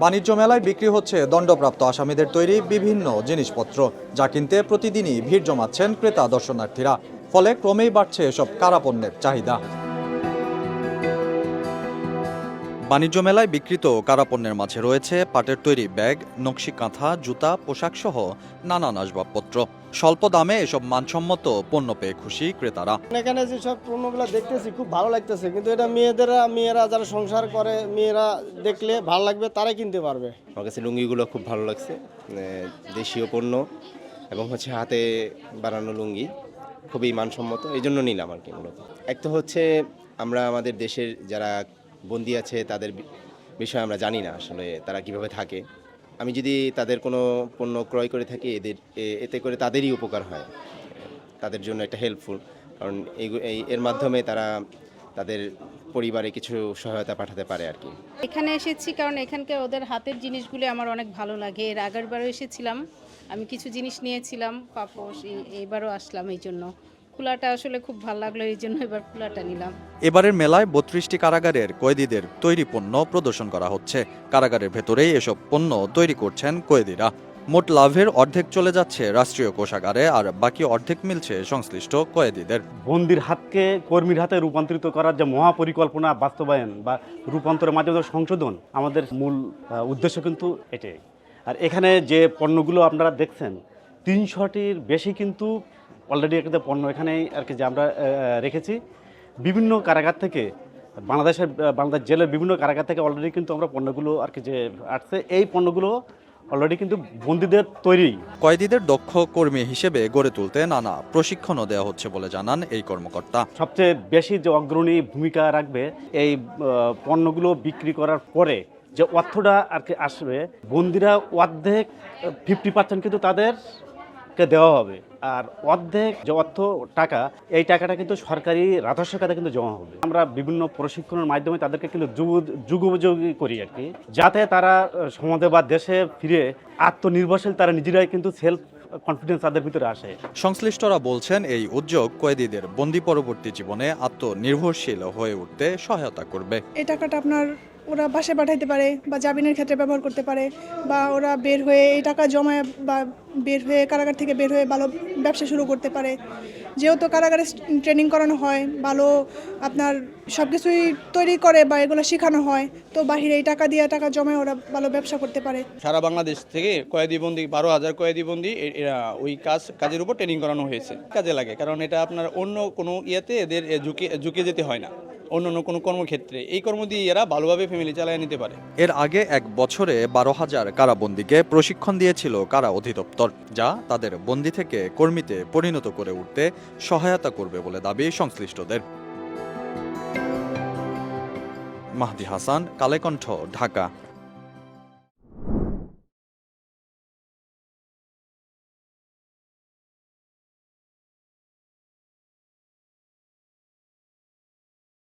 বাণিজ্য মেলায় বিক্রি হচ্ছে দণ্ডপ্রাপ্ত আসামিদের তৈরি বিভিন্ন জিনিসপত্র, যা কিনতে প্রতিদিনই ভিড় জমাচ্ছেন ক্রেতা দর্শনার্থীরা। ফলে ক্রমেই বাড়ছে এসব কারাপণ্যের চাহিদা। বাণিজ্য মেলায় বিক্রিত কারাপণ্যের মাঝে রয়েছে পাটের তৈরি ব্যাগ, নকশি কাঁথা, জুতা, পোশাকসহ নানান আসবাবপত্র। স্বল্প দামে এসব মানসম্মত পণ্য পেয়ে খুশি ক্রেতারা। এখানে যে সব পণ্যগুলো দেখতেছি খুব ভালো লাগতেছে, কিন্তু এটা মেয়েরা যারা সংসার করে মেয়েরা দেখলে ভালো লাগবে, তারাই কিনতে পারবে। আমার কাছে লুঙ্গিগুলো খুব ভালো লাগছে, দেশীয় পণ্য এবং হচ্ছে হাতে বানানো লুঙ্গি, খুবই মানসম্মত, এই জন্য নিলাম আর কি। মূলত এক তো হচ্ছে আমরা আমাদের দেশের যারা বন্দী আছে তাদের বিষয়ে আমরা জানি না আসলে তারা কিভাবে থাকে। আমি যদি তাদের কোনো পণ্য ক্রয় করে থাকি এতে করে তাদেরই উপকার হয়, তাদের জন্য একটা হেল্পফুল, কারণ এর মাধ্যমে তারা তাদের পরিবারে কিছু সহায়তা পাঠাতে পারে আর কি। এখানে এসেছি কারণ এখানকার ওদের হাতের জিনিসগুলো আমার অনেক ভালো লাগে। এর আগেরবারও এসেছিলাম, আমি কিছু জিনিস নিয়েছিলাম, পাপোশ, এইবারও আসলাম। এই জন্য কুলাটা আসলে খুব ভালো লাগলো, এই জন্য এবার কুলাটা নিলাম। এবারের মেলায় 32টি কারাগারের কয়েদিদের তৈরি পণ্য প্রদর্শন করা হচ্ছে। কারাগারের ভেতরেই এসব পণ্য তৈরি করছেন কয়েদিরা। মোট লাভের অর্ধেক চলে যাচ্ছে রাষ্ট্রীয় কোষাগারে, আর বাকি অর্ধেক মিলছে সংশ্লিষ্ট কয়েদিদের। বন্দির হাতকে কর্মীর হাতে রূপান্তরিত করার যে মহাপরিকল্পনা বাস্তবায়ন বা রূপান্তরের মাধ্যমে সংশোধন, আমাদের মূল উদ্দেশ্য কিন্তু এটাই। আর এখানে যে পণ্যগুলো আপনারা দেখছেন 300টির বেশি কিন্তু অলরেডি একটা পণ্য এখানে আর কি যে আমরা রেখেছি। বিভিন্ন কারাগার থেকে বাংলাদেশ জেলের বিভিন্ন কারাগার থেকে অলরেডি কিন্তু আমরা পণ্যগুলো আর কি যে আসছে। এই পণ্যগুলো অলরেডি কিন্তু বন্দীদের তৈরি। কয়েদিদের দক্ষ কর্মী হিসেবে গড়ে তুলতে নানা প্রশিক্ষণও দেওয়া হচ্ছে বলে জানান এই কর্মকর্তা। সবচেয়ে বেশি যে অগ্রণী ভূমিকা রাখবে এই পণ্যগুলো বিক্রি করার পরে যে অর্থটা আর কি আসবে, বন্দীরা অর্ধেক 50% কিন্তু তাদেরকে দেওয়া হবে, আর অর্ধেক যে টাকা, এই টাকাটা কিন্তু সরকারি রাজস্ব খাতে কিন্তু জমা হবে। আমরা বিভিন্ন প্রশিক্ষণের মাধ্যমে তাদেরকে কিন্তু যুগোপযোগী করি আর কি, যাতে তারা সমাজে বা দেশে ফিরে আত্মনির্ভরশীল, তারা নিজেরাই কিন্তু সেলফ কনফিডেন্স তাদের ভিতরে আসে। সংশ্লিষ্টরা বলছেন এই উদ্যোগ কয়েদিদের বন্দী পরবর্তী জীবনে আত্মনির্ভরশীল হয়ে উঠতে সহায়তা করবে। এই টাকাটা আপনার ওরা বাসায় পাঠাইতে পারে বা জামিনের ক্ষেত্রে ব্যবহার করতে পারে, বা ওরা বের হয়ে এই টাকা জমায় বা বের হয়ে কারাগার থেকে বের হয়ে ভালো ব্যবসা শুরু করতে পারে। যেহেতু কারাগারে ট্রেনিং করানো হয়, ভালো আপনার সব কিছুই তৈরি করে বা এগুলো শেখানো হয়, তো বাহিরে এই টাকা দিয়ে টাকা জমায় ওরা ভালো ব্যবসা করতে পারে। সারা বাংলাদেশ থেকে কয়েদিবন্দি 12,000 কয়েদিবন্দি ওই কাজের উপর ট্রেনিং করানো হয়েছে। কাজে লাগে, কারণ এটা আপনার অন্য কোনো ইয়েতে এদের ঝুঁকে যেতে হয় না, অন্য কোনো কর্মক্ষেত্রে এই কর্ম দিয়ে এরা ভালোভাবে ফ্যামিলি চালিয়ে নিতে পারে। এর আগে 1 বছরে 12,000 কারাবন্দীকে প্রশিক্ষণ দিয়েছিল কারা অধিদপ্তর, যা তাদের বন্দী থেকে কর্মীতে পরিণত করে উঠতে সহায়তা করবে বলে দাবি সংশ্লিষ্টদের। মাহদি হাসান, কালেকণ্ঠ, ঢাকা।